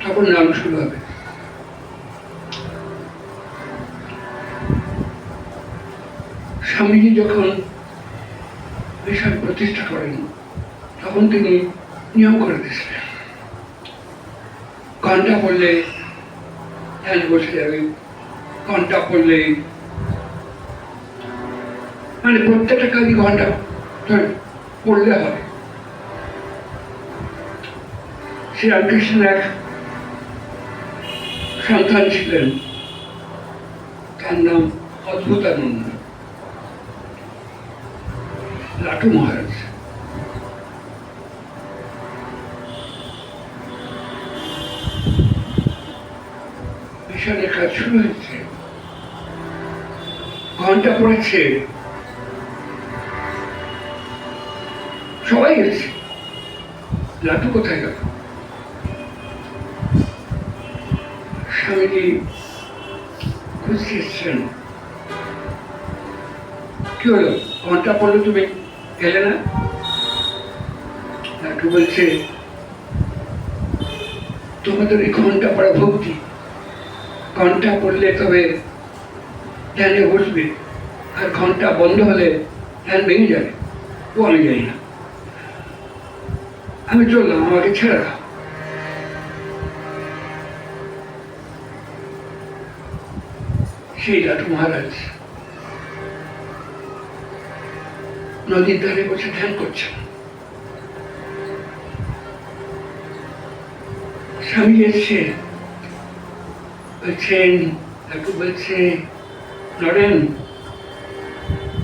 তখন নাম শুরু হবে। স্বামীজি যখন মিশন প্রতিষ্ঠা করেন তখন তিনি নিয়ম করে দিয়েছিলেন, ঘন্টা পড়লে ধ্যান বসে যাবে, ঘন্টা পড়লে মানে প্রত্যেকটা কাজই ঘন্টা পড়লে হবে। শ্রীরামকৃষ্ণের এক সন্তান ছিলেন, তার নাম অদ্ভুতানন্দ, লাটু মহারাজ। মিশনের কাজ শুরু হয়েছে, ঘন্টা পড়েছে, সবাই এসেছে, লাটু কোথায় গেল? স্বামীজি খুঁজতে এসছেন, কি হলো, ঘন্টা পড়লো তুমি গেলে না? লাটু বলছে, তোমাদের এই ঘন্টা পড়া ভক্তি, ঘন্টা পড়লে তবে ধ্যানে বসবে, আর ঘন্টা বন্ধ হলে ধ্যান ভেঙে যাবে। ও আমি যাই না, আমি চললাম, আমাকে ছেড়ে দাও। সেই লাটু মহারাজ নদীর ধারে বসে ধ্যান করছেন। স্বামী এসছে, বলছেন, লাটু বলছে, নরেন,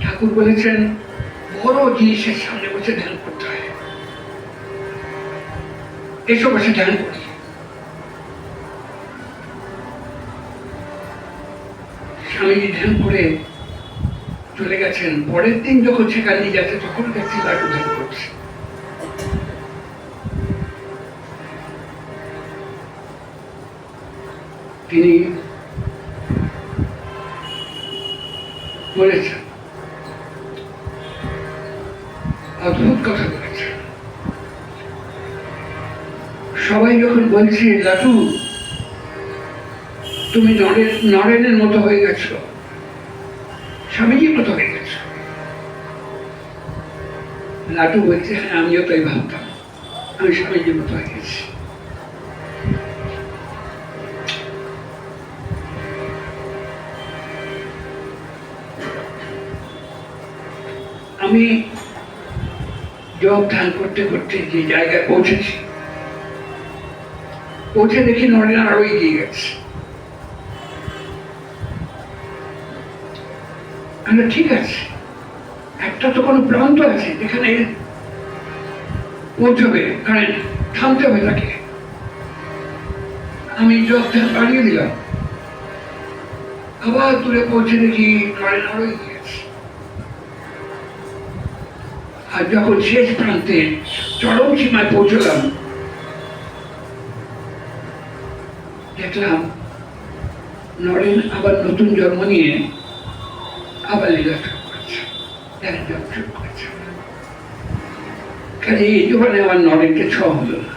ঠাকুর বলেছেন বড় জিনিসের সামনে বসে ধ্যান করতে হয়, এসব বসে ধ্যান করি। স্বামীজি ধ্যান করে চলে গেছেন। পরের দিন যখন সেখানে নিয়ে যাচ্ছে তখন দেখছি লাটু ধ্যান করছে। তিনি বলেছেন, অদ্ভুত কথা বলেছেন। সবাই যখন বলছে লাটু তুমি নরেনের মতো হয়ে গেছো, স্বামীজির মতো হয়ে গেছো, লাটু বলছে, হ্যাঁ আমিও তাই ভাবতাম, আমি স্বামীজির মতো হয়ে গেছি। আমি জব ধ্যান করতে করতে যে জায়গায় পৌঁছেছি, পৌঁছে দেখি নরেন আরো এগিয়ে গেছে। ঠিক আছে, একটা তো কোনো প্রান্ত আছে যেখানে পৌঁছবে, কারণ থামতে হবে তাকে। আমি জব ধ্যান বাড়িয়ে দিলাম, আবার দূরে পৌঁছে দেখি নরেন আরো এগিয়ে গেছে। আর যখন শেষ প্রান্তে চরম সীমায় পৌঁছলাম, দেখলাম নরেন আবার নতুন জন্ম নিয়ে আবার লীলা শুরু করেছে, শুরু করেছে। কাজে এই জীবনে আমার নরেনকে ছোঁয়া হলো না।